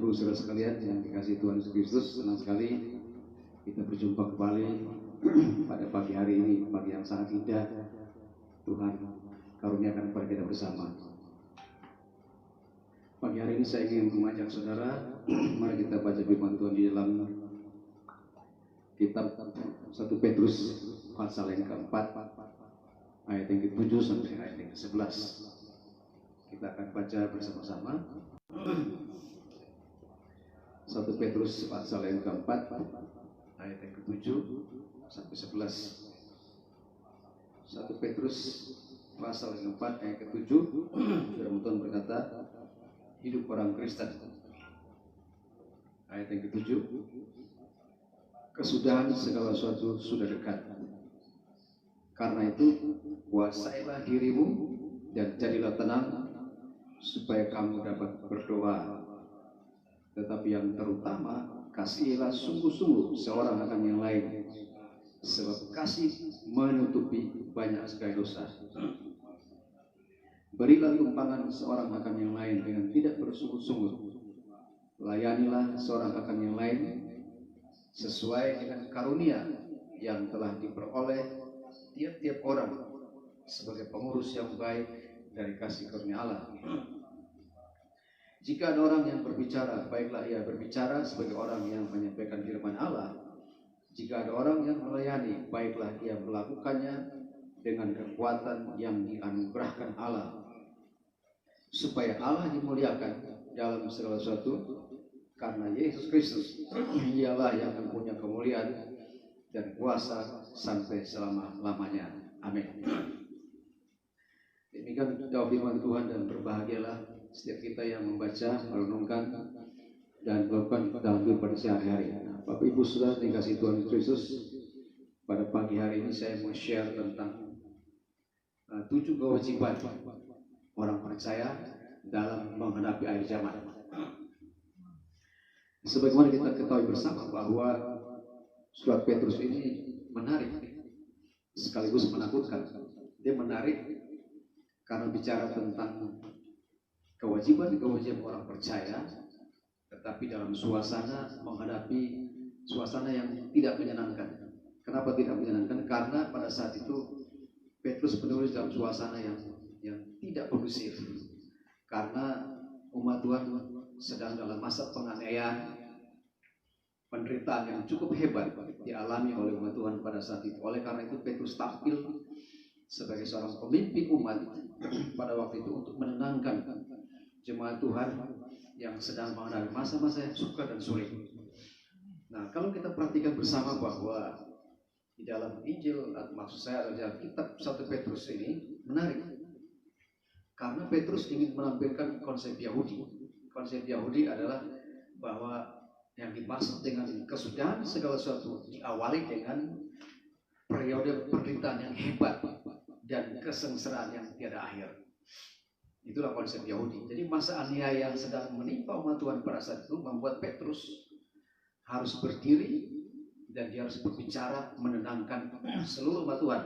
Ibu saudara sekalian yang dikasihi Tuhan Yesus Kristus, senang sekali kita berjumpa kembali pada pagi hari ini, pagi yang sangat indah. Tuhan karuniakan kepada kita bersama. Pagi hari ini saya ingin mengajak saudara, mari kita baca firman Tuhan di dalam kitab 1 Petrus pasal yang keempat, ayat yang ke-7 sampai ayat yang ke-11. Kita akan baca bersama-sama. 1 Petrus pasal yang keempat, ayat yang ke-7 sampai 11. 1 Petrus pasal yang keempat, ayat ke-7, firman Tuhan berkata, hidup orang Kristen. Ayat yang ke-7, kesudahan segala sesuatu sudah dekat. Karena itu, kuasailah dirimu dan jadilah tenang, supaya kamu dapat berdoa. Tetapi yang terutama, kasihilah sungguh-sungguh seorang akan yang lain, sebab kasih menutupi banyak sekali dosa. Berilah tumpangan seorang akan yang lain dengan tidak bersungguh-sungguh. Layanilah seorang akan yang lain sesuai dengan karunia yang telah diperoleh tiap-tiap orang sebagai pengurus yang baik dari kasih karunia Allah. Jika ada orang yang berbicara, baiklah ia berbicara sebagai orang yang menyampaikan firman Allah. Jika ada orang yang melayani, baiklah ia melakukannya dengan kekuatan yang dianugerahkan Allah, supaya Allah dimuliakan dalam segala sesuatu, karena Yesus Kristus ialah yang mempunyai kemuliaan dan kuasa sampai selama-lamanya. Amin. Demikian jawab firman Tuhan, dan berbahagialah setiap kita yang membaca, merenungkan, dan melakukan dalam kehidupan sehari-hari. Bapak Ibu Saudara dikasihi Tuhan Yesus, pada pagi hari ini saya mau share tentang 7 kewajiban orang percaya dalam menghadapi akhir zaman. Sebagaimana kita ketahui bersama bahwa surat Petrus ini menarik sekaligus menakutkan. Dia menarik karena bicara tentang kewajiban orang percaya, tetapi dalam suasana menghadapi suasana yang tidak menyenangkan. Kenapa tidak menyenangkan? Karena pada saat itu Petrus menulis dalam suasana yang tidak kondusif. Karena umat Tuhan sedang dalam masa penganiayaan, penderitaan yang cukup hebat dialami oleh umat Tuhan pada saat itu. Oleh karena itu Petrus tampil sebagai seorang pemimpin umat pada waktu itu untuk menenangkan jemaat Tuhan yang sedang menghadapi masa-masa yang sukar dan sulit. Nah, kalau kita perhatikan bersama bahwa di dalam Injil, maksud saya dalam kitab 1 Petrus ini menarik, karena Petrus ingin menampilkan konsep Yahudi. Konsep Yahudi adalah bahwa yang dimaksud dengan kesudahan segala sesuatu diawali dengan periode penderitaan yang hebat dan kesengsaraan yang tiada akhir. Itulah konsep Yahudi. Jadi masa aniaya yang sedang menimpa umat Tuhan pada saat itu membuat Petrus harus berdiri dan dia harus berbicara menenangkan seluruh umat Tuhan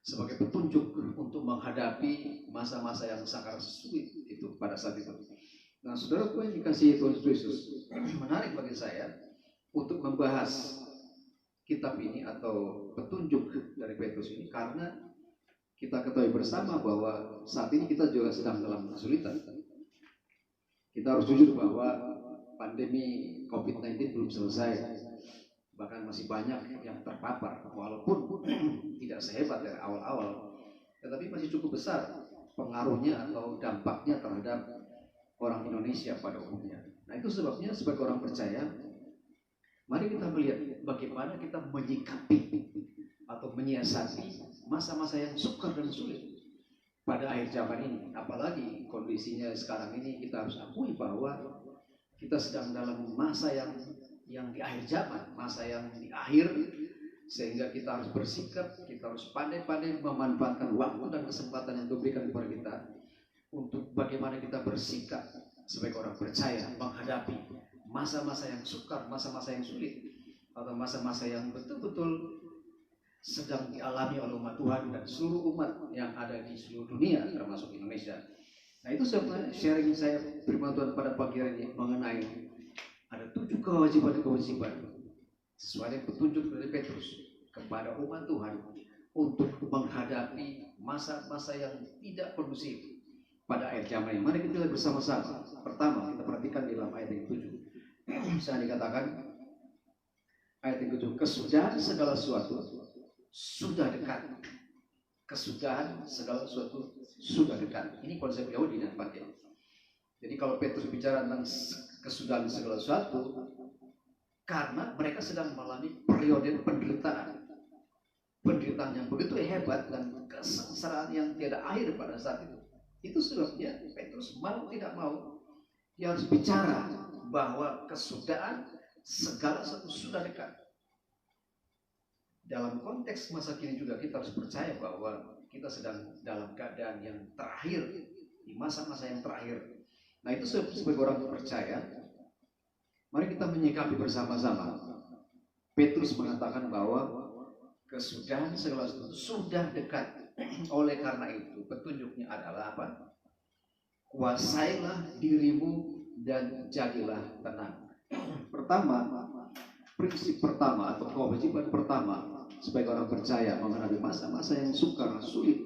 sebagai petunjuk untuk menghadapi masa-masa yang sangat sulit itu pada saat itu. Nah, saudaraku yang dikasihi Tuhan Yesus, menarik bagi saya untuk membahas kitab ini atau petunjuk dari Petrus ini, karena kita ketahui bersama bahwa saat ini kita juga sedang dalam kesulitan. Kita harus jujur bahwa pandemi COVID-19 belum selesai. Bahkan masih banyak yang terpapar, walaupun tidak sehebat dari awal-awal, tetapi masih cukup besar pengaruhnya atau dampaknya terhadap orang Indonesia pada umumnya. Nah, itu sebabnya sebagai orang percaya, mari kita melihat bagaimana kita menyikapi atau menyiasati masa-masa yang sukar dan sulit pada akhir zaman ini. Apalagi kondisinya sekarang ini, kita harus akui bahwa kita sedang dalam masa yang di akhir zaman, masa yang di akhir, sehingga kita harus bersikap, kita harus pandai-pandai memanfaatkan waktu dan kesempatan yang diberikan kepada kita untuk bagaimana kita bersikap sebagai orang percaya menghadapi masa-masa yang sukar, masa-masa yang sulit, atau masa-masa yang betul-betul sedang dialami oleh umat Tuhan dan seluruh umat yang ada di seluruh dunia, termasuk Indonesia. Nah itu sebenarnya sharing saya firman Tuhan pada pagi hari ini mengenai ada 7 kewajiban-kewajiban sesuai dengan petunjuk dari Petrus kepada umat Tuhan untuk menghadapi masa-masa yang tidak kondusif pada akhir zaman ini. Mari kita lihat bersama-sama. Pertama, kita perhatikan di dalam ayat yang 7. Bisa dikatakan ayat yang 7, kesudahan segala sesuatu sudah dekat. Kesudahan segala sesuatu sudah dekat. Ini konsep Yahudi dan pakai. Jadi kalau Petrus bicara tentang kesudahan segala sesuatu, karena mereka sedang mengalami periode penderitaan yang begitu hebat dan kesengsaraan yang tiada akhir pada saat itu. Itu sebabnya Petrus mau tidak mau dia harus bicara bahwa kesudahan segala sesuatu sudah dekat. Dalam konteks masa kini juga kita harus percaya bahwa kita sedang dalam keadaan yang terakhir, di masa-masa yang terakhir. Nah itu sebagai orang percaya, mari kita menyikapi bersama-sama. Petrus mengatakan bahwa kesudahan segala sesuatu sudah dekat. Oleh karena itu petunjuknya adalah apa? Kuasailah dirimu dan jadilah tenang. Pertama, prinsip pertama atau kewajiban pertama sebagai orang percaya menghadapi masa-masa yang sukar, sulit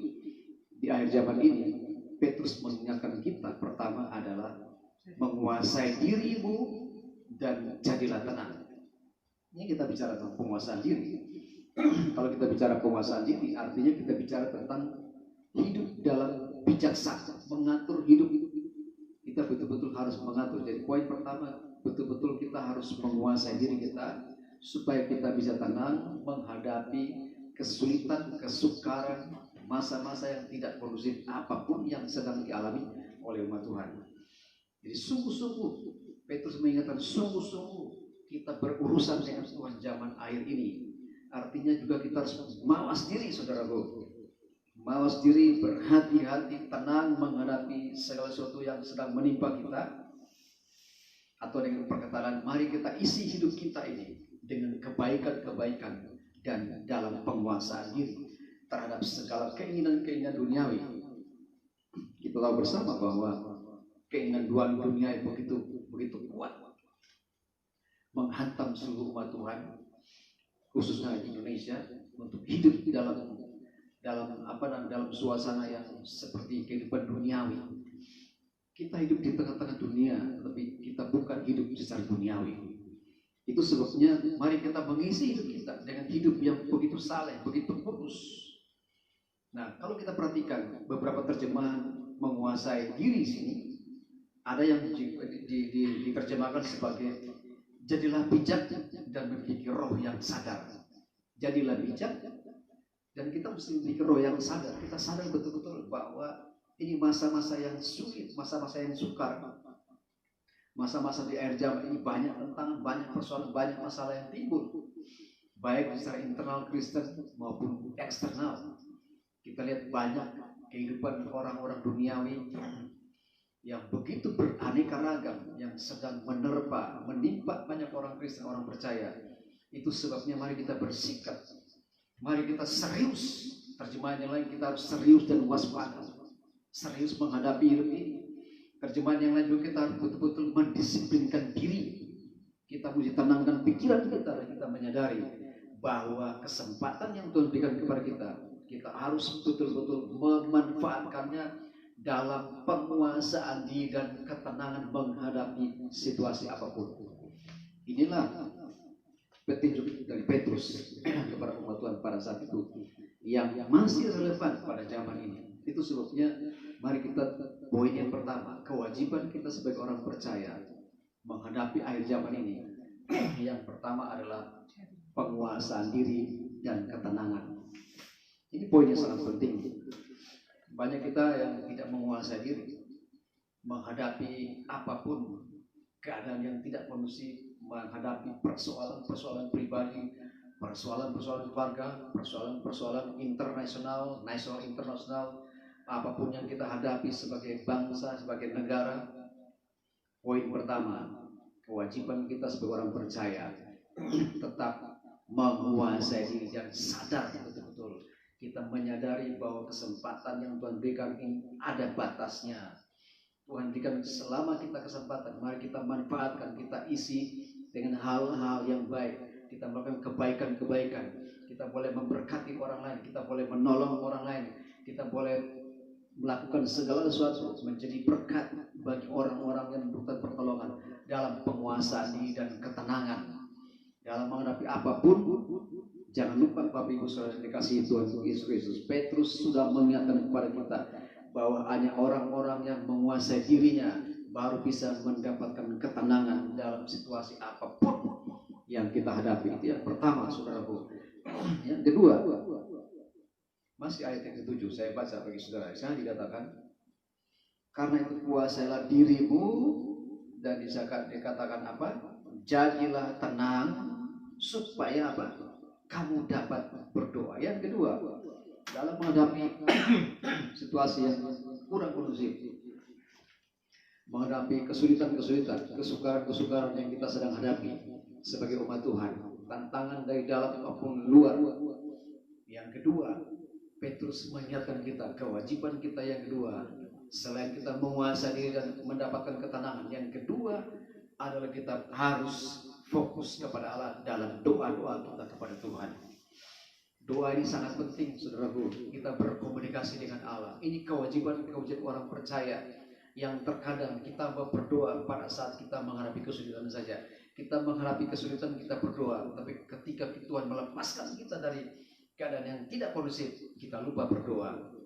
di akhir zaman ini, Petrus mengingatkan kita pertama adalah menguasai dirimu dan jadilah tenang. Ini kita bicara tentang penguasaan diri. Kalau kita bicara penguasaan diri, artinya kita bicara tentang hidup dalam bijaksana, mengatur hidup. Kita betul-betul harus mengatur. Jadi poin pertama, betul-betul kita harus menguasai diri kita supaya kita bisa tenang menghadapi kesulitan, kesukaran, masa-masa yang tidak kondusif apapun yang sedang dialami oleh umat Tuhan. Jadi sungguh-sungguh Petrus mengingatkan, sungguh-sungguh kita berurusan dengan Tuhan zaman akhir ini. Artinya juga kita harus mawas diri, saudaraku. Mawas diri, berhati-hati, tenang menghadapi segala sesuatu yang sedang menimpa kita. Atau dengan perkataan, mari kita isi hidup kita ini dengan kebaikan-kebaikan dan dalam penguasaan diri terhadap segala keinginan-keinginan duniawi. Kita tahu bersama bahwa keinginan dunia begitu kuat menghantam seluruh umat Tuhan, khususnya di Indonesia, untuk hidup dalam suasana yang seperti kehidupan duniawi. Kita hidup di tengah-tengah dunia, tapi kita bukan hidup secara duniawi. Itu sebabnya mari kita mengisi hidup kita dengan hidup yang begitu saleh, begitu kudus. Nah, kalau kita perhatikan beberapa terjemahan menguasai diri sini, ada yang diterjemahkan sebagai jadilah bijak dan memiliki roh yang sadar. Jadilah bijak dan kita mesti memiliki roh yang sadar. Kita sadar betul-betul bahwa ini masa-masa yang sulit, masa-masa yang sukar. Masa-masa di akhir zaman ini banyak tantangan, banyak persoalan, banyak masalah yang timbul. Baik secara internal Kristen maupun eksternal. Kita lihat banyak kehidupan orang-orang duniawi yang begitu beraneka ragam, yang sedang menimpa banyak orang Kristen, orang percaya. Itu sebabnya mari kita bersikap, mari kita serius. Terjemahan yang lain, kita harus serius dan waspada, serius menghadapi hidup ini. Terjemahan yang lain juga, kita harus betul-betul mendisiplinkan diri. Kita mesti tenangkan pikiran kita dan kita menyadari bahwa kesempatan yang Tuhan berikan kepada kita harus betul-betul memanfaatkannya dalam penguasaan diri dan ketenangan menghadapi situasi apapun. Inilah petunjuk dari Petrus kepada umat Tuhan pada saat itu yang masih relevan pada zaman ini. Itu sebabnya mari kita, poin yang pertama, kewajiban kita sebagai orang percaya menghadapi akhir zaman ini. Yang pertama adalah penguasaan diri dan ketenangan. Ini poin yang sangat penting. Banyak kita yang tidak menguasai diri menghadapi apapun, keadaan yang tidak kondusif, menghadapi persoalan-persoalan pribadi, persoalan-persoalan keluarga, persoalan-persoalan internasional, nasional internasional, apapun yang kita hadapi sebagai bangsa, sebagai negara. Poin pertama, kewajiban kita sebagai orang percaya tetap menguasai diri dan sadar betul-betul. Kita menyadari bahwa kesempatan yang Tuhan berikan ini ada batasnya. Tuhan berikan selama kita kesempatan, mari kita manfaatkan, kita isi dengan hal-hal yang baik. Kita melakukan kebaikan-kebaikan. Kita boleh memberkati orang lain, kita boleh menolong orang lain, kita boleh melakukan segala sesuatu menjadi berkat bagi orang-orang yang membutuhkan pertolongan dalam penguasaan diri dan ketenangan dalam menghadapi apapun. Jangan lupa Bapak Ibu Saudara dikasihi Tuhan Yesus Kristus, Petrus sudah mengingatkan kepada kita bahwa hanya orang-orang yang menguasai dirinya baru bisa mendapatkan ketenangan dalam situasi apapun yang kita hadapi. Itu yang pertama, saudaraku. Yang kedua, masih ayat yang ke-7, saya baca bagi saudara. Saya dikatakan, karena itu kuasailah dirimu, dan dikatakan apa? Jadilah tenang supaya apa? Kamu dapat berdoa. Yang kedua, dalam menghadapi situasi yang kurang kondusif, menghadapi kesulitan-kesulitan, kesukaran-kesukaran yang kita sedang hadapi sebagai umat Tuhan, tantangan dari dalam maupun luar. Yang kedua, Petrus mengingatkan kita, kewajiban kita yang kedua, selain kita menguasai diri dan mendapatkan ketenangan, yang kedua adalah kita harus fokus kepada Allah dalam doa-doa kita kepada Tuhan. Doa ini sangat penting, saudaraku. Kita berkomunikasi dengan Allah. Ini kewajiban orang percaya yang terkadang kita berdoa pada saat kita menghadapi kesulitan saja. Kita menghadapi kesulitan, kita berdoa. Tapi ketika Tuhan melepaskan kita dari keadaan yang tidak kondusif, kita lupa berdoa.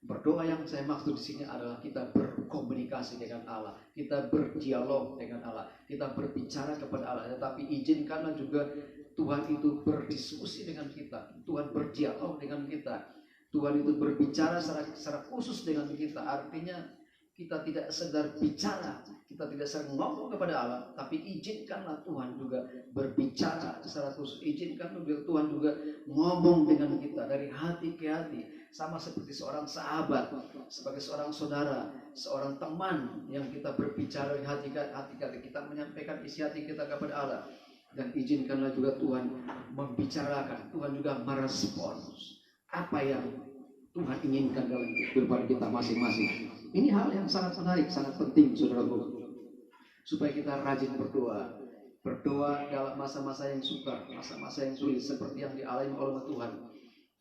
Berdoa yang saya maksud di sini adalah kita berkomunikasi dengan Allah, kita berdialog dengan Allah, kita berbicara kepada Allah. Tetapi izinkanlah juga Tuhan itu berdiskusi dengan kita, Tuhan berdialog dengan kita, Tuhan itu berbicara secara khusus dengan kita. Artinya kita tidak sekedar bicara, kita tidak sedang ngomong kepada Allah, tapi izinkanlah Tuhan juga berbicara secara khusus. Izinkan Tuhan juga ngomong dengan kita dari hati ke hati, sama seperti seorang sahabat, sebagai seorang saudara, seorang teman yang kita berbicara dari hati ke hati, kita menyampaikan isi hati kita kepada Allah. Dan izinkanlah juga Tuhan membicarakan, Tuhan juga merespons apa yang Tuhan inginkan dalam kehidupan kita masing-masing. Ini hal yang sangat menarik, sangat penting, saudaraku, supaya kita rajin berdoa. Berdoa dalam masa-masa yang sukar, masa-masa yang sulit, seperti yang dialami oleh umat Tuhan.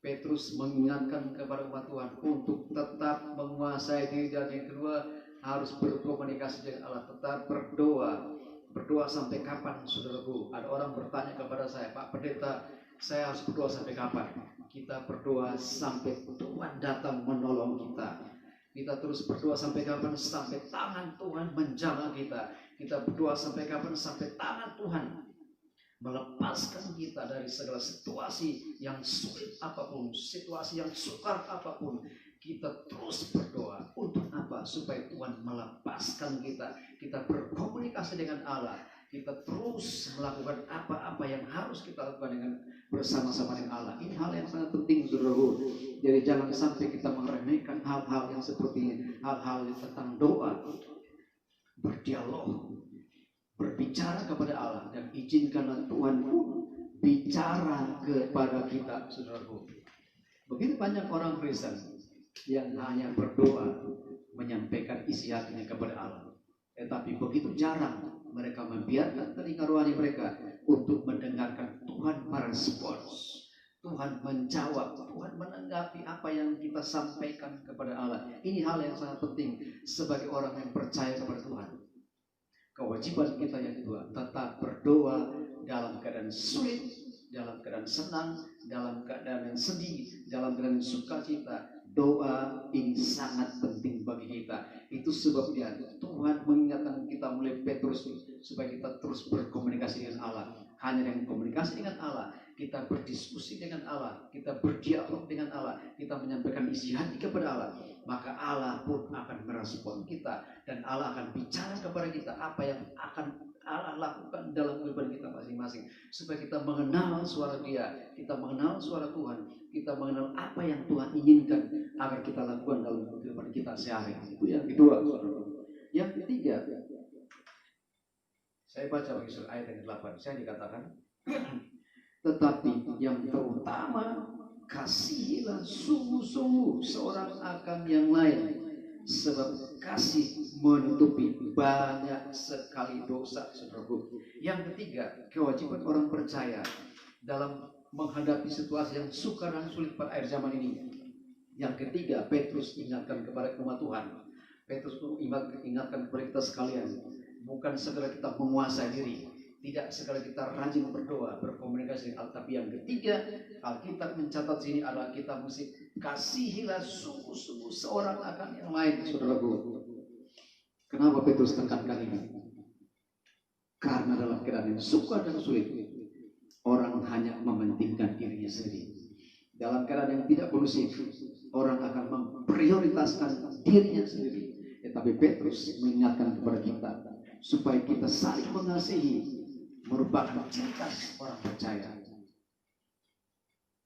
Petrus mengingatkan kepada umat Tuhan untuk tetap menguasai diri, dan yang kedua harus berkomunikasi dengan Allah, tetap berdoa. Berdoa sampai kapan, saudaraku? Ada orang bertanya kepada saya, Pak Pendeta, saya harus berdoa sampai kapan? Kita berdoa sampai Tuhan datang menolong kita. Kita terus berdoa sampai kapan? Sampai tangan Tuhan menjamah kita. Kita berdoa sampai kapan? Sampai tangan Tuhan melepaskan kita dari segala situasi yang sulit apapun, situasi yang sukar apapun. Kita terus berdoa untuk apa? Supaya Tuhan melepaskan kita. Kita berkomunikasi dengan Allah. Kita terus melakukan apa-apa yang harus kita lakukan dengan bersama-sama dengan Allah. Ini hal yang sangat penting, saudaraku. Jadi jangan sampai kita meremehkan hal-hal yang seperti ini, hal-hal tentang doa, berdialog, berbicara kepada Allah, dan izinkanlah Tuhan pun bicara kepada kita, saudaraku. Begitu banyak orang Kristen yang hanya berdoa, menyampaikan isi hatinya kepada Allah, tetapi begitu jarang mereka membiarkan telinga rohani mereka untuk mendengarkan Tuhan merespons, Tuhan menjawab, Tuhan menanggapi apa yang kita sampaikan kepada Allah. Ini hal yang sangat penting sebagai orang yang percaya kepada Tuhan. Kewajiban kita yang kedua, tetap berdoa dalam keadaan sulit, dalam keadaan senang, dalam keadaan yang sedih, dalam keadaan sukacita. Doa ini sangat penting bagi kita. Itu sebabnya Tuhan mengingatkan kita mulai Petrus supaya kita terus berkomunikasi dengan Allah. Hanya dengan komunikasi dengan Allah, kita berdiskusi dengan Allah, kita berdialog dengan Allah, kita menyampaikan isi hati kepada Allah, maka Allah pun akan merespon kita, dan Allah akan bicara kepada kita apa yang akan Allah lakukan dalam kehidupan kita masing-masing, supaya kita mengenal suara Dia, kita mengenal suara Tuhan, kita mengenal apa yang Tuhan inginkan agar kita lakukan dalam kehidupan kita sehari-hari. Itu yang kedua. Yang ketiga, saya baca bagi ayat yang ke-8, saya dikatakan, tetapi yang terutama kasihilah sungguh-sungguh seorang akan yang lain, sebab kasih menutupi banyak sekali dosa, saudaraku. Yang ketiga, kewajiban orang percaya dalam menghadapi situasi yang sukar dan sulit pada akhir zaman ini. Yang ketiga, Petrus ingatkan kepada umat Tuhan. Petrus ingatkan kepada kita sekalian, bukan segera kita menguasai diri, tidak segera kita rajin berdoa, berkomunikasi dengan Allah. Tapi yang ketiga, Alkitab mencatat sini adalah kita mesti kasihilah sungguh-sungguh seorang akan yang lain, saudaraku. Kenapa Petrus tekankan ini? Karena dalam keadaan yang sukar dan sulit, orang hanya mementingkan dirinya sendiri. Dalam keadaan yang tidak kondusif, orang akan memprioritaskan dirinya sendiri. Tetapi Petrus mengingatkan kepada kita supaya kita saling mengasihi, merupakan ciri khas orang percaya.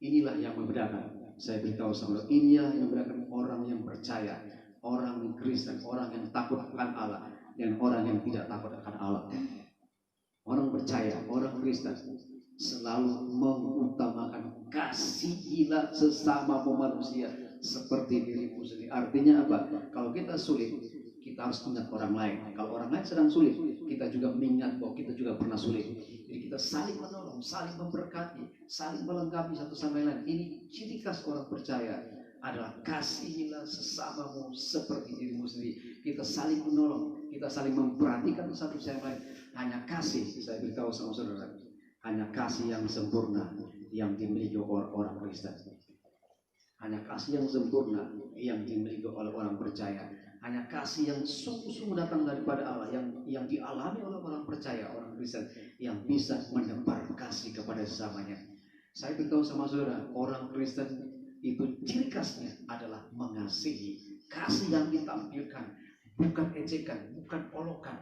Inilah yang membedakan. Saya beritahu saudara, inilah yang membedakan orang yang percaya, orang yang Kristen, orang yang takut akan Allah, dan orang yang tidak takut akan Allah. Orang percaya, orang Kristen selalu mengutamakan kasihilah sesama manusia seperti dirimu sendiri. Artinya apa? Kalau kita sulit, kita harus ingat orang lain. Kalau orang lain sedang sulit, kita juga mengingat bahwa kita juga pernah sulit. Jadi kita saling menolong, saling memberkati, saling melengkapi satu sama lain. Ini ciri khas orang percaya adalah kasihilah sesamamu seperti dirimu sendiri. Kita saling menolong, kita saling memperhatikan satu sama lain. Hanya kasih, saya beritahu sama saudara, hanya kasih yang sempurna yang dimiliki oleh orang Kristen. Hanya kasih yang sempurna yang dimiliki oleh orang percaya. Hanya kasih yang sungguh-sungguh datang daripada Allah, yang dialami oleh orang percaya, orang Kristen, yang bisa menebar kasih kepada sesamanya. Saya beritahu sama saudara, orang Kristen itu ciri khasnya adalah mengasihi. Kasih yang ditampilkan bukan ejekan, bukan olokan,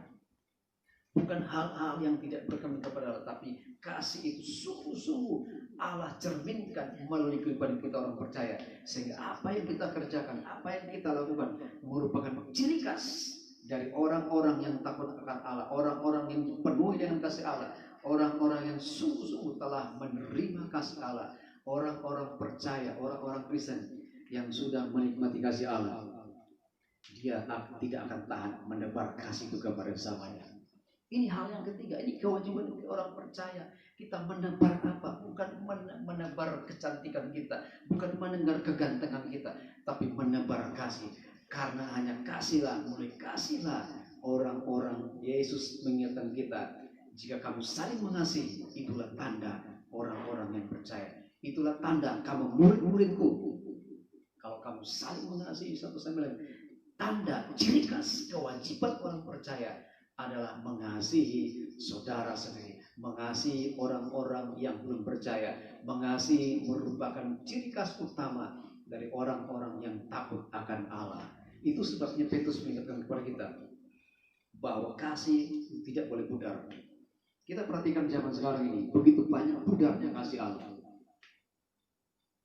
bukan hal-hal yang tidak berkenan kepada Allah, tapi kasih itu sungguh-sungguh Allah cerminkan melalui kehidupan kita orang percaya. Sehingga apa yang kita kerjakan, apa yang kita lakukan merupakan ciri khas dari orang-orang yang takut akan Allah, orang-orang yang dipenuhi dengan kasih Allah, orang-orang yang sungguh-sungguh telah menerima kasih Allah, orang-orang percaya, orang-orang Kristen yang sudah menikmati kasih Allah. Dia tidak akan tahan menebar kasih itu kepada sesamanya. Ini hal yang ketiga, ini kewajiban orang percaya. Kita menebar apa? Bukan menebar kecantikan kita, bukan menebar kegantengan kita, tapi menebar kasih. Karena hanya kasihlah, mulai kasihlah orang-orang. Yesus mengingatkan kita, jika kamu saling mengasihi, itulah tanda orang-orang yang percaya. Itulah tanda kamu murid-muridku. Kalau kamu saling mengasihi satu sama lain, tanda ciri khas kewajiban orang percaya adalah mengasihi saudara sendiri, mengasihi orang-orang yang belum percaya. Mengasihi merupakan ciri khas utama dari orang-orang yang takut akan Allah. Itu sebabnya Petrus mengingatkan kepada kita bahwa kasih tidak boleh pudar. Kita perhatikan zaman sekarang ini, begitu banyak pudarnya kasih Allah.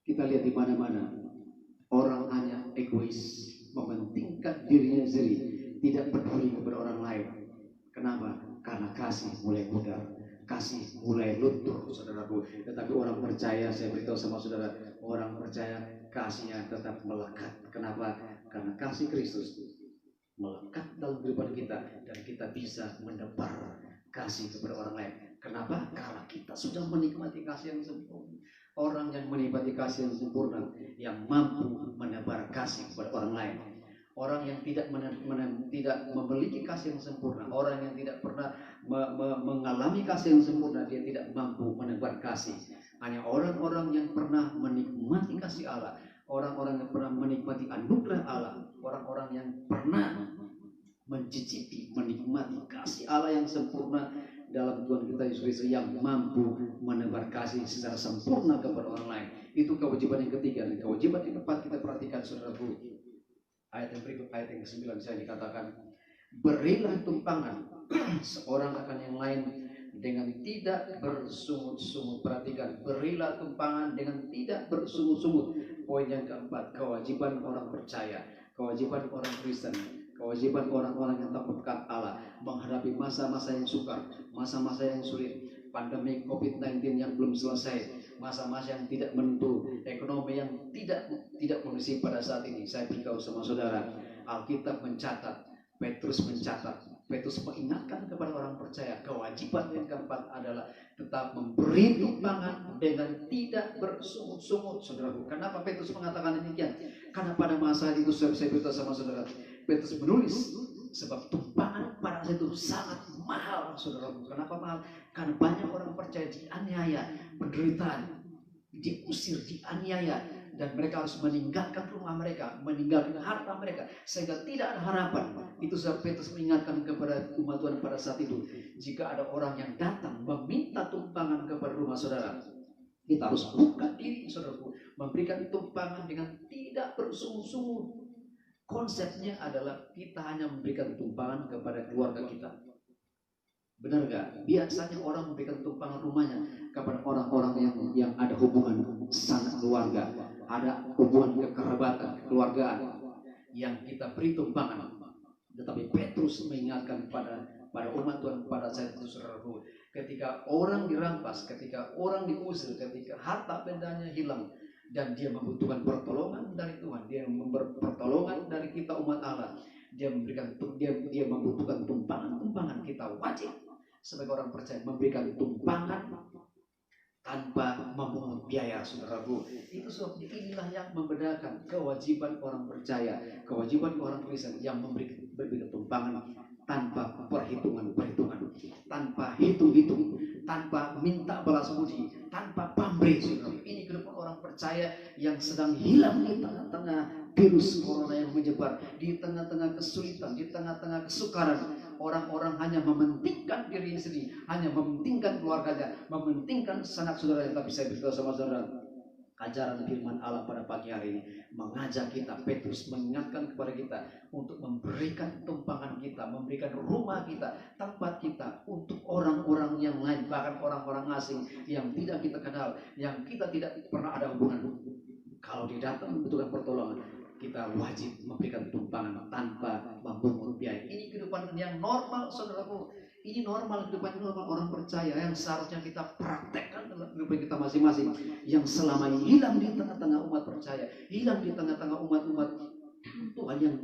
Kita lihat di mana-mana orang hanya egois, mementingkan dirinya sendiri, tidak peduli kepada orang lain. Kenapa? Karena kasih mulai pudar, kasih mulai luntur, saudaraku. Tetapi orang percaya, saya beritahu sama saudara, orang percaya kasihnya tetap melekat. Kenapa? Karena kasih Kristus melekat dalam kehidupan kita, dan kita bisa menebar kasih kepada orang lain. Kenapa? Karena kita sudah menikmati kasih yang sempurna. Orang yang menikmati kasih yang sempurna, yang mampu menebar kasih kepada orang lain. Orang yang tidak memiliki kasih yang sempurna, orang yang tidak pernah mengalami kasih yang sempurna, dia tidak mampu menebar kasih. Hanya orang-orang yang pernah menikmati kasih Allah, orang-orang yang pernah menikmati anugerah Allah, orang-orang yang pernah mencicipi, menikmati kasih Allah yang sempurna dalam Tuhan kita Yesus Kristus, yang mampu menebar kasih secara sempurna kepada orang lain. Itu kewajiban yang ketiga. Dan kewajiban yang keempat kita perhatikan, saudaraku. Ayat yang berikut, ayat yang ke-9, saya dikatakan, berilah tumpangan seorang akan yang lain dengan tidak bersungut-sungut. Perhatikan, berilah tumpangan dengan tidak bersungut-sungut. Poin yang keempat, kewajiban orang percaya, kewajiban orang Kristen, kewajiban orang-orang yang takut akan Allah menghadapi masa-masa yang sukar, masa-masa yang sulit, pandemi COVID-19 yang belum selesai, masa-masa yang tidak menentu, ekonomi yang tidak kondusif pada saat ini. Saya beritahu sama saudara, Alkitab mencatat Petrus mencatat, Petrus mengingatkan kepada orang percaya, kewajiban yang keempat adalah tetap memberi tumpangan dengan tidak bersungut-sungut, saudaraku. Kenapa Petrus mengatakan demikian? Karena pada masa itu saya beritahu sama saudara, Petrus menulis sebab tumpangan pada saat itu sangat mahal, saudaraku. Kenapa mahal? Karena banyak orang percaya dianiaya, penderitaan, diusir, dianiaya, dan mereka harus meninggalkan rumah mereka, meninggalkan harta mereka, sehingga tidak ada harapan. Itu sebab Petrus mengingatkan kepada umat Tuhan pada saat itu, jika ada orang yang datang meminta tumpangan kepada rumah saudara, kita harus buka diri, saudaraku, memberikan tumpangan dengan tidak bersungguh-sungguh. Konsepnya adalah kita hanya memberikan tumpangan kepada keluarga kita. Benar gak? Biasanya orang memberikan tumpangan rumahnya kepada orang-orang yang ada hubungan sanak keluarga, ada hubungan kekerabatan, kekeluargaan, yang kita beri tumpangan. Tetapi Petrus mengingatkan pada umat Tuhan pada saat itu, saudaraku, ketika orang dirampas, ketika orang diusir, ketika harta bendanya hilang, dan dia membutuhkan pertolongan dari Tuhan, dia memberi pertolongan dari kita umat Allah, dia membutuhkan tumpangan, kita wajib sebagai orang percaya memberikan tumpangan tanpa memungut biaya, saudaraku. Itu sebabnya inilah yang membedakan kewajiban orang percaya, kewajiban orang Kristen yang memberikan tumpangan tanpa perhitungan, tanpa hitung-hitung, tanpa minta balas budi, tanpa pamrih, saudara. Ini kehidupan orang percaya yang sedang hilang di tengah-tengah virus corona yang menyebar, di tengah-tengah kesulitan, di tengah-tengah kesukaran. Orang-orang hanya mementingkan dirinya sendiri, hanya mementingkan keluarganya, mementingkan sanak saudaranya. Tapi saya beritahu sama saudara, ajaran firman Allah pada pagi hari ini mengajak kita, Petrus mengingatkan kepada kita untuk memberikan tumpangan kita, memberikan rumah kita, tempat kita untuk orang-orang yang lain, bahkan orang-orang asing yang tidak kita kenal, yang kita tidak pernah ada hubungan. Kalau dia datang membutuhkan pertolongan, kita wajib memberikan tumpangan tanpa memungut biaya. Ini kehidupan yang normal, saudaraku. Ini normal, kehidupan normal orang percaya yang seharusnya kita praktekkan dalam kehidupan kita masing-masing, yang selama ini hilang di tengah-tengah umat percaya, hilang di tengah-tengah umat-umat Tuhan yang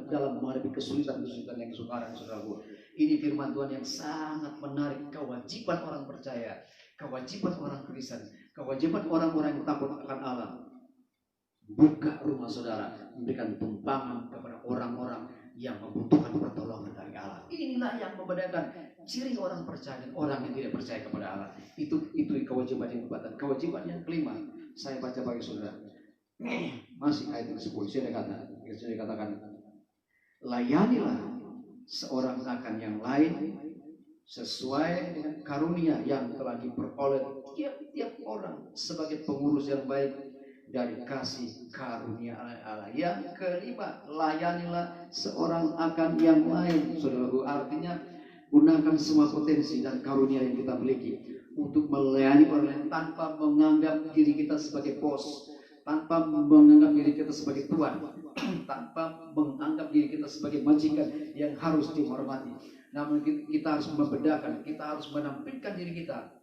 dalam menghadapi kesulitan-kesulitan yang sekarang, saudaraku. Ini firman Tuhan yang sangat menarik. Kewajiban orang percaya, kewajiban orang Kristen, kewajiban orang-orang yang takut akan Allah. Buka rumah saudara, memberikan tumpangan kepada orang-orang yang membutuhkan pertolongan dari Allah. Inilah yang membedakan ciri orang percaya dan orang yang tidak percaya kepada Allah. Itu kewajiban yang keempat. Kewajiban yang kelima, saya baca bagi saudara. Masih ayat yang 10. Saya katakan, layanilah seorang akan yang lain sesuai dengan karunia yang telah diperoleh tiap-tiap orang sebagai pengurus yang baik dari kasih karunia Allah. Yang kelima, layanilah seorang akan yang lain, saudaraku. Artinya gunakan semua potensi dan karunia yang kita miliki untuk melayani orang lain tanpa menganggap diri kita sebagai bos, tanpa menganggap diri kita sebagai tuan, tanpa menganggap diri kita sebagai majikan yang harus dihormati. Namun kita harus membedakan, kita harus menampilkan diri kita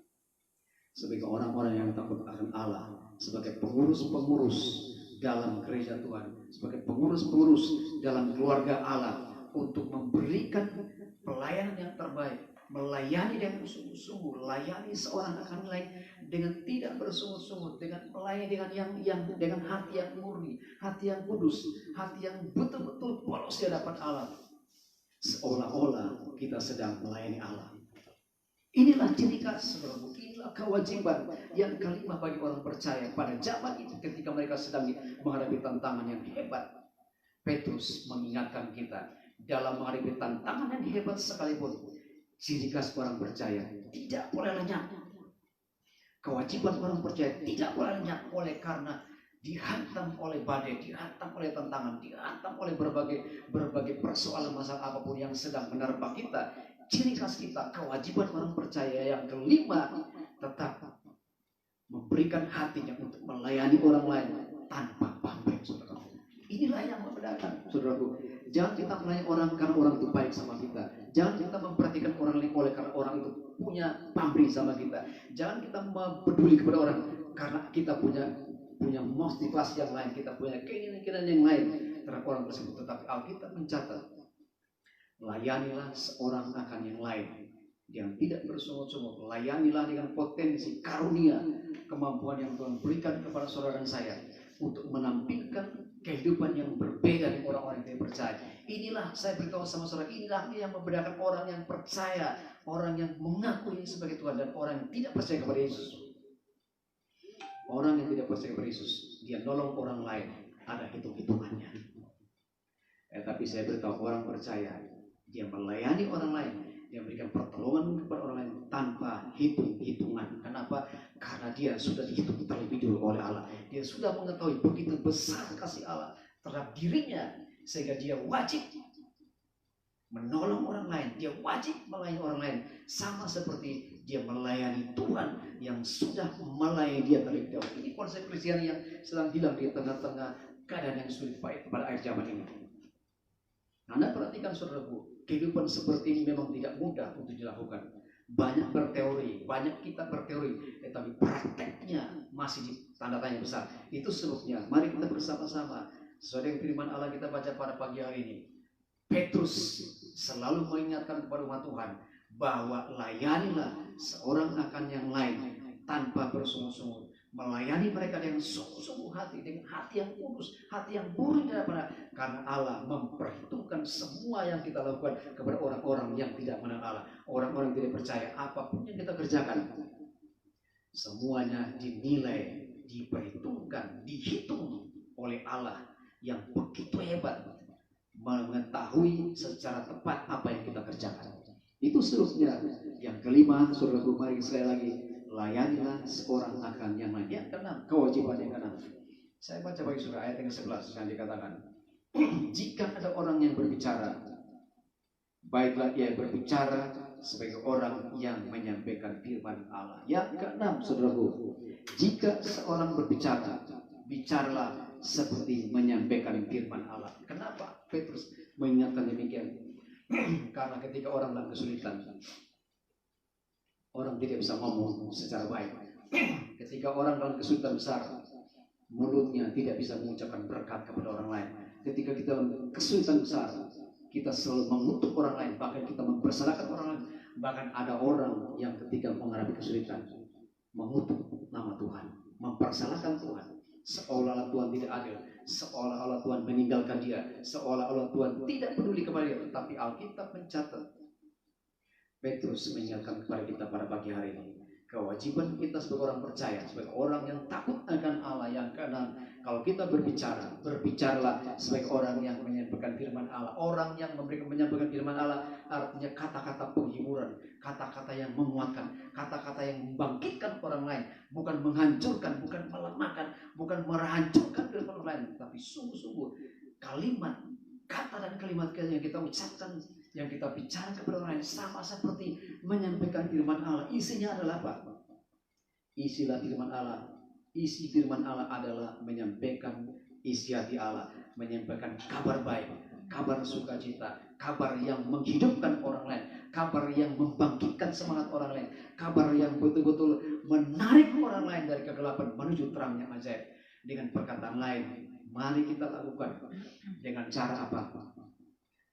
sebagai orang-orang yang takut akan Allah, sebagai pengurus-pengurus dalam gereja Tuhan, sebagai pengurus-pengurus dalam keluarga Allah, untuk memberikan pelayanan yang terbaik, melayani dengan sungguh-sungguh, melayani seorang akan lain dengan tidak bersungguh-sungguh, dengan melayani dengan hati yang murni, hati yang kudus, hati yang betul-betul polos di hadapan Allah, seolah-olah kita sedang melayani Allah. Inilah ciri khas, saudaraku. Inilah kewajiban yang kelima bagi orang percaya pada zaman itu ketika mereka sedang menghadapi tantangan yang hebat. Petrus mengingatkan kita dalam menghadapi tantangan yang hebat sekalipun, ciri khas orang percaya tidak boleh lenyap. Kewajiban orang percaya tidak boleh lenyap oleh karena dihantam oleh badai, dihantam oleh tantangan, dihantam oleh berbagai persoalan masalah apapun yang sedang menerpa kita. Ciri khas kita, kewajiban orang percaya yang kelima, tetap memberikan hatinya untuk melayani orang lain tanpa pamrih, saudara. Inilah yang membedakan, saudaraku. Jangan kita melayani orang karena orang itu baik sama kita. Jangan kita memperhatikan orang lain oleh karena orang itu punya pamrih sama kita. Jangan kita peduli kepada orang karena kita punya motivasi yang lain, kita punya keinginan yang lain terhadap orang tersebut. Tetapi Alkitab mencatat Layanilah seorang akan yang lain yang tidak bersungut-sungut. Layanilah dengan potensi karunia kemampuan yang Tuhan berikan kepada saudara dan saya untuk menampilkan kehidupan yang berbeda dari orang-orang yang tidak percaya. Inilah saya beritahu sama saudara, inilah yang membedakan orang yang percaya, orang yang mengaku ini sebagai Tuhan, dan orang yang tidak percaya kepada Yesus. Orang yang tidak percaya kepada Yesus, dia nolong orang lain, ada hitung-hitungannya. Tapi saya beritahu orang percaya, dia melayani orang lain, dia memberikan pertolongan kepada orang lain tanpa hitung-hitungan. Kenapa? Karena dia sudah dihitung terlebih dulu oleh Allah. Dia sudah mengetahui begitu besar kasih Allah terhadap dirinya, sehingga dia wajib menolong orang lain. Dia wajib melayani orang lain, sama seperti dia melayani Tuhan yang sudah melayani dia terlebih dahulu. Ini konsep Kristiani yang sedang hilang di tengah-tengah keadaan yang sulit pada akhir zaman ini. Anda perhatikan saudaraku, kehidupan seperti ini memang tidak mudah untuk dilakukan. Banyak berteori, banyak kita berteori, tetapi prakteknya masih di tanda tanya besar. Itu sebabnya mari kita bersama-sama sesuai dengan firman Allah kita baca pada pagi hari ini. Petrus selalu mengingatkan kepada umat Tuhan bahwa layanilah seorang akan yang lain tanpa bersungut-sungut. Melayani mereka dengan sungguh-sungguh hati, dengan hati yang kudus, hati yang murni daripada, karena Allah memperhitungkan semua yang kita lakukan kepada orang-orang yang tidak mengenal Allah, orang-orang yang tidak percaya. Apapun yang kita kerjakan, semuanya dinilai, diperhitungkan, dihitung oleh Allah yang begitu hebat, mengetahui secara tepat apa yang kita kerjakan. Itu sebabnya yang kelima, saudaraku, mari sekali lagi, layanilah seorang akan yang lain. Yang keenam, kewajiban yang keenam. Saya baca bagi saudara ayat yang ke-11 yang dikatakan, jika ada orang yang berbicara, baiklah ia berbicara sebagai orang yang menyampaikan firman Allah. Yang keenam, saudaraku, jika seorang berbicara, bicaralah seperti menyampaikan firman Allah. Kenapa Petrus mengingatkan demikian? Karena ketika orang dalam kesulitan, orang tidak bisa ngomong secara baik. Ketika orang dalam kesulitan besar, mulutnya tidak bisa mengucapkan berkat kepada orang lain. Ketika kita dalam kesulitan besar, kita selalu mengutuk orang lain, bahkan kita mempersalahkan orang lain. Bahkan ada orang yang ketika menghadapi kesulitan mengutuk nama Tuhan, mempersalahkan Tuhan, seolah-olah Tuhan tidak adil, seolah-olah Tuhan meninggalkan dia, seolah-olah Tuhan tidak peduli kepada dia. Tetapi Alkitab mencatat, Petrus mengingatkan kepada kita pada pagi hari ini, kewajiban kita sebagai orang percaya, sebagai orang yang takut akan Allah. Yang keenam, kalau kita berbicara, berbicaralah sebagai orang yang menyampaikan firman Allah. Orang yang menyampaikan firman Allah artinya kata-kata penghiburan, kata-kata yang menguatkan, kata-kata yang membangkitkan orang lain, bukan menghancurkan, bukan melemahkan, bukan menghancurkan firman orang lain, tapi sungguh-sungguh kalimat, kata dan kalimat yang kita ucapkan, yang kita bicara kepada orang lain sama seperti menyampaikan firman Allah. Isinya adalah apa? Isilah firman Allah. Isi firman Allah adalah menyampaikan isi hati Allah, menyampaikan kabar baik, kabar sukacita, kabar yang menghidupkan orang lain, kabar yang membangkitkan semangat orang lain, kabar yang betul-betul menarik orang lain dari kegelapan menuju terang yang ajaib. Dengan perkataan lain, mari kita lakukan dengan cara apa?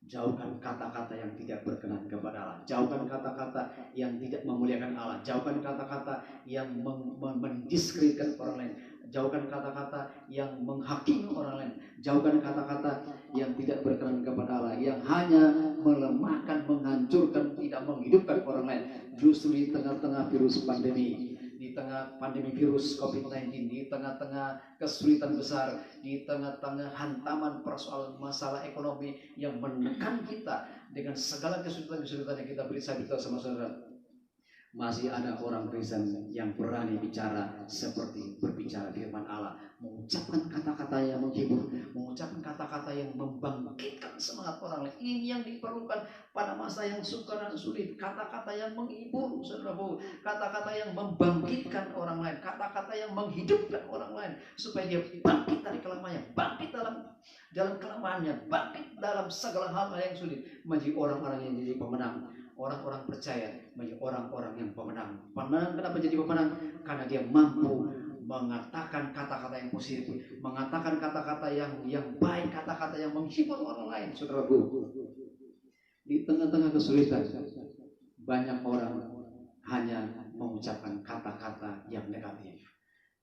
Jauhkan kata-kata yang tidak berkenan kepada Allah. Jauhkan kata-kata yang tidak memuliakan Allah. Jauhkan kata-kata yang mendiskreditkan orang lain. Jauhkan kata-kata yang menghakimi orang lain. Jauhkan kata-kata yang tidak berkenan kepada Allah, yang hanya melemahkan, menghancurkan, tidak menghidupkan orang lain. Justru di tengah-tengah virus pandemi, di tengah pandemi virus COVID-19, di tengah-tengah kesulitan besar, di tengah-tengah hantaman persoalan masalah ekonomi yang menekan kita dengan segala kesulitan-kesulitan yang kita beritahu sama saudara, masih ada orang Kristen yang berani bicara seperti berbicara firman Allah, mengucapkan kata-kata yang menghibur, mengucapkan kata-kata yang membangkitkan semangat orang lain. Ini yang diperlukan pada masa yang sukar dan sulit. Kata-kata yang menghibur, saudaraku, kata-kata yang membangkitkan orang lain, kata-kata yang menghidupkan orang lain supaya dia bangkit dari kelemahannya, bangkit dalam kelemahannya, bangkit dalam segala hal yang sulit, menjadi orang-orang yang jadi pemenang. Orang-orang percaya menjadi orang-orang yang pemenang. Pemenang kenapa jadi pemenang? Karena dia mampu mengatakan kata-kata yang positif, mengatakan kata-kata yang baik, kata-kata yang menghibur orang lain, saudaraku. Di tengah-tengah kesulitan, banyak orang hanya mengucapkan kata-kata yang negatif.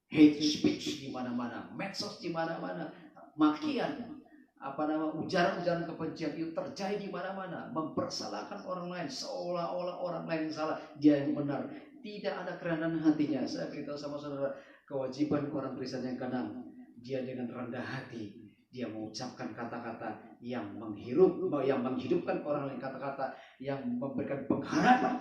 Hate speech di mana-mana, medsos di mana-mana, makian, ujaran-ujaran kebencian itu terjadi di mana-mana, mempersalahkan orang lain seolah-olah orang lain salah, dia yang benar. Tidak ada kerendahan hatinya. Saya beritahu sama saudara, kewajiban orang Kristen yang keenam, dia dengan rendah hati, dia mengucapkan kata-kata yang menghidupkan orang lain, kata-kata yang memberikan pengharapan,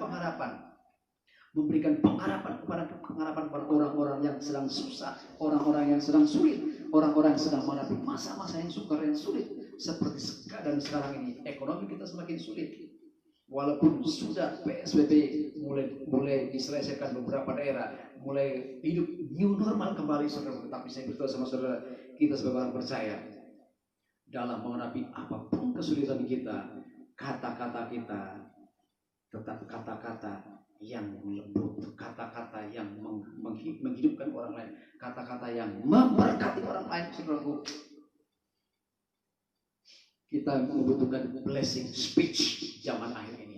memberikan pengharapan kepada orang-orang yang sedang susah, orang-orang yang sedang sulit, orang-orang yang sedang menghadapi masa-masa yang sukar, yang sulit. Seperti sekarang ini, ekonomi kita semakin sulit. Walaupun sudah PSBB mulai diselesaikan beberapa daerah, mulai hidup new normal kembali, saudara. Tetapi saya berdoa sama saudara, kita sebagai orang percaya, dalam menghadapi apapun kesulitan kita, kata-kata kita tetap kata-kata yang lembut, kata-kata yang menghidupkan orang lain, kata-kata yang memberkati orang lain, saudaraku. Kita membutuhkan blessing speech zaman akhir ini.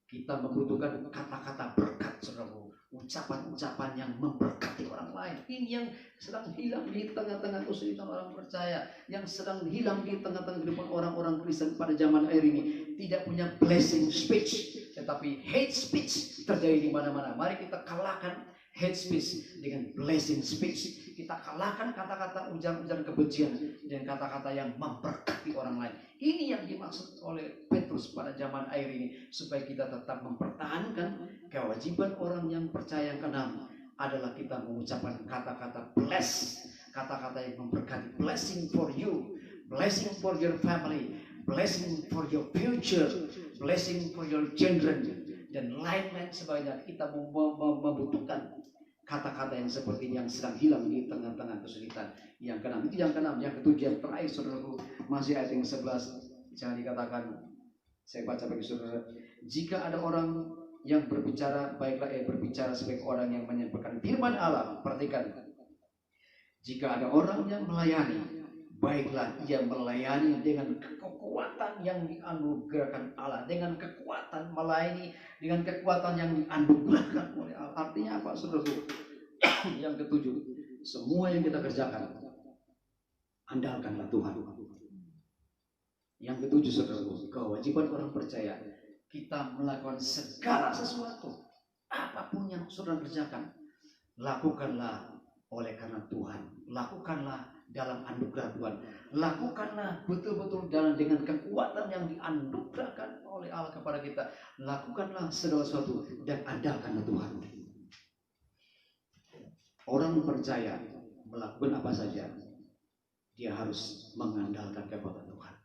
Kita membutuhkan kata-kata berkat, saudaraku. Ucapan-ucapan yang memberkati orang lain. Ini yang sedang hilang di tengah-tengah kesulitan orang percaya, yang sedang hilang di tengah-tengah kehidupan orang-orang Kristen pada zaman akhir ini. Tidak punya blessing speech, tetapi hate speech terjadi di mana-mana. Mari kita kalahkan hate speech dengan blessing speech. Kita kalahkan kata-kata ujaran-ujaran kebencian dengan kata-kata yang memberkati orang lain. Ini yang dimaksud oleh Petrus pada zaman akhir ini, supaya kita tetap mempertahankan kewajiban orang yang percaya yang keenam adalah kita mengucapkan kata-kata bless, kata-kata yang memberkati, blessing for you, blessing for your family, blessing for your future, blessing for your children, dan lain-lain sebagainya. Kita membutuhkan kata-kata yang seperti ini yang sedang hilang di tengah-tengah kesulitan. Yang keenam, itu yang keenam. Yang ketujuh, yang terakhir, saudaraku, masih ayat yang 11. Jangan dikatakan, saya baca bagi saudara, jika ada orang yang berbicara, baiklah berbicara sebagai orang yang menyampaikan firman Allah. Perhatikan, jika ada orang yang melayani, baiklah ia melayani dengan kekuatan yang dianugerahkan Allah, dengan kekuatan melayani, dengan kekuatan yang dianugerahkan oleh Allah. Artinya apa, saudaraku? Yang ketujuh, semua yang kita kerjakan, andalkanlah Tuhan. Yang ketujuh, saudaraku, kewajiban orang percaya, kita melakukan segala sesuatu, apapun yang saudara kerjakan, lakukanlah oleh karena Tuhan, lakukanlah dalam anugerah Tuhan, lakukanlah betul-betul dengan kekuatan yang dianugerahkan oleh Allah kepada kita. Lakukanlah segala sesuatu dan andalkanlah Tuhan. Orang percaya melakukan apa saja, dia harus mengandalkan kekuatan Tuhan,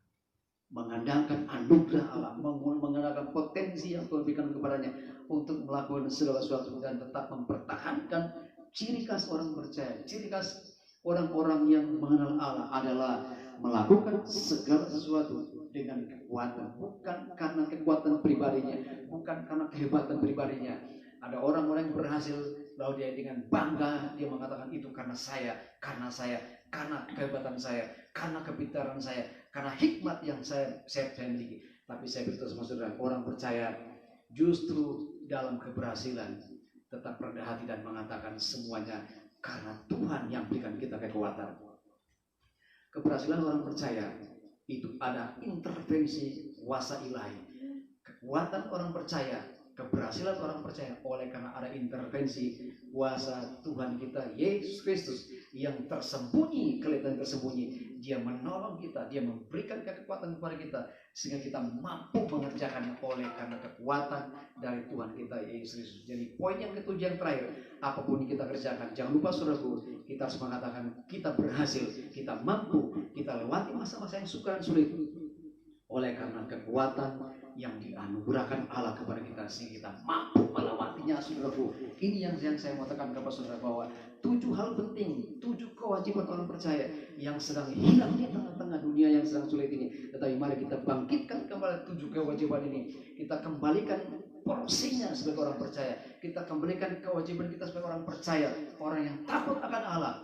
mengandalkan anugerah Allah, mengandalkan potensi yang Tuhan berikan kepadanya untuk melakukan segala sesuatu dan tetap mempertahankan ciri khas orang percaya. Ciri khas orang-orang yang mengenal Allah adalah melakukan segala sesuatu dengan kekuatan, bukan karena kekuatan pribadinya, bukan karena kehebatan pribadinya. Ada orang-orang yang berhasil, lalu dia dengan bangga dia mengatakan itu karena saya, karena kehebatan saya, karena kepintaran saya, karena hikmat yang saya miliki. Tapi saya beritahu sama saudara, orang percaya justru dalam keberhasilan tetap rendah hati dan mengatakan semuanya karena Tuhan yang berikan kita kekuatan. Keberhasilan orang percaya itu ada intervensi kuasa ilahi. Kekuatan orang percaya, keberhasilan orang percaya oleh karena ada intervensi kuasa Tuhan kita Yesus Kristus yang tersembunyi, kelihatan tersembunyi. Dia menolong kita, dia memberikan kekuatan kepada kita sehingga kita mampu mengerjakan oleh karena kekuatan dari Tuhan kita Yesus Kristus. Jadi poin yang ketujuh yang terakhir, apapun yang kita kerjakan, jangan lupa saudaraku, kita harus mengatakan kita berhasil, kita mampu, kita lewati masa-masa yang sukar dan sulit oleh karena kekuatan yang dianugerahkan Allah kepada kita sehingga kita mampu melewatinya, saudaraku. Ini yang saya mau tekan kepada saudara, bahwa 7 hal penting, 7 kewajiban orang percaya yang sedang hilang di tengah-tengah dunia yang sedang sulit ini. Tetapi mari kita bangkitkan kembali 7 kewajiban ini. Kita kembalikan porsinya sebagai orang percaya. Kita kembalikan kewajiban kita sebagai orang percaya, orang yang takut akan Allah,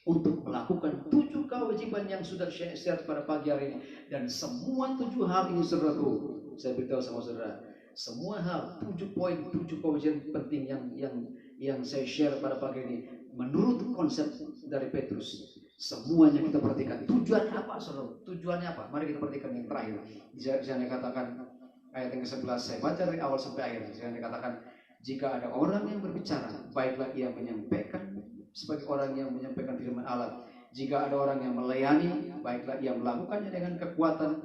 untuk melakukan 7 kewajiban yang sudah share pada pagi hari ini. Dan semua 7 hal ini, saudaraku, saya beritahu sama saudara, semua hal 7 poin, 7 kewajiban penting yang saya share pada pagi ini menurut konsep dari Petrus. Semuanya kita perhatikan. Tujuan apa, saudara? Tujuannya apa? Mari kita perhatikan yang terakhir. Saya katakan ayat yang ke-11, saya baca dari awal sampai akhir. Saya katakan, jika ada orang yang berbicara, baiklah ia menyampaikan sebagai orang yang menyampaikan firman Allah. Jika ada orang yang melayani, baiklah ia melakukannya dengan kekuatan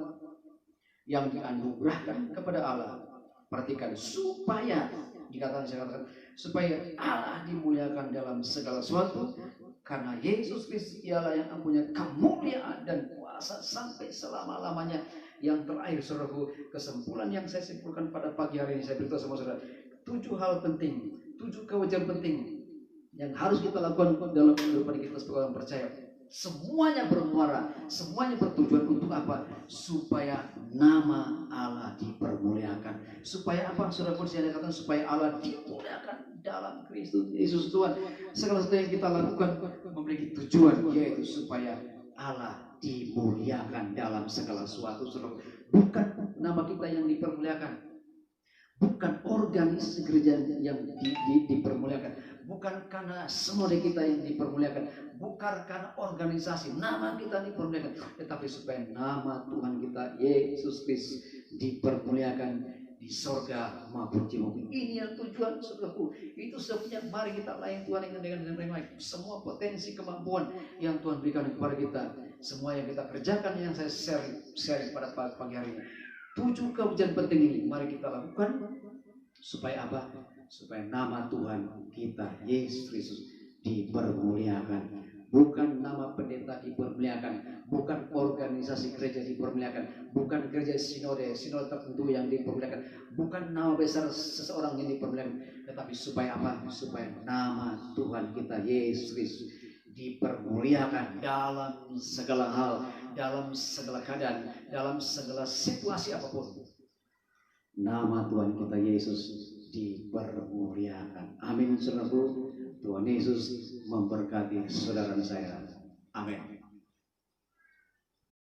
yang dianugerahkan kepada Allah. Perhatikan, supaya saya katakan, supaya Allah dimuliakan dalam segala sesuatu, karena Yesus Kristus ialah yang mempunyai kemuliaan dan kuasa sampai selama-lamanya. Yang terakhir, saudaraku, kesimpulan yang saya simpulkan pada pagi hari ini, saya beritahu sama saudara, 7 hal penting, 7 kewajiban penting yang harus kita lakukan dalam kehidupan kita sebagai orang percaya. Semuanya bermuara, semuanya bertujuan untuk apa? Supaya nama Allah dipermuliakan. Supaya apa? Saudara saya katakan, supaya Allah dimuliakan dalam Kristus Yesus Tuhan. Segala sesuatu yang kita lakukan memiliki tujuan, yaitu supaya Allah dimuliakan dalam segala sesuatu. Bukan nama kita yang dipermuliakan, bukan organisasi gereja yang dipermuliakan, bukan karena semua kita yang dipermuliakan, bukan karena organisasi nama kita dipermuliakan, tetapi supaya nama Tuhan kita Yesus Kristus dipermuliakan di sorga maupun di bumi. Ini yang tujuan, saudaraku. Itu sebabnya mari kita layani Tuhan dengan baik. Semua potensi kemampuan yang Tuhan berikan kepada kita, semua yang kita kerjakan, yang saya share pada pagi hari ini, 7 kewajiban penting ini mari kita lakukan. Supaya apa? Supaya nama Tuhan kita Yesus Kristus dipermuliakan. Bukan nama pendeta dipermuliakan, bukan organisasi gereja dipermuliakan, bukan gereja sinode tertentu yang dipermuliakan, bukan nama besar seseorang yang dipermuliakan, tetapi supaya apa? Supaya nama Tuhan kita Yesus Kristus dipermuliakan dalam segala hal, dalam segala keadaan, dalam segala situasi apapun. Nama Tuhan kita Yesus dipermuliakan. Amin, saudaraku. Tuhan Yesus memberkati saudara saya. Amin.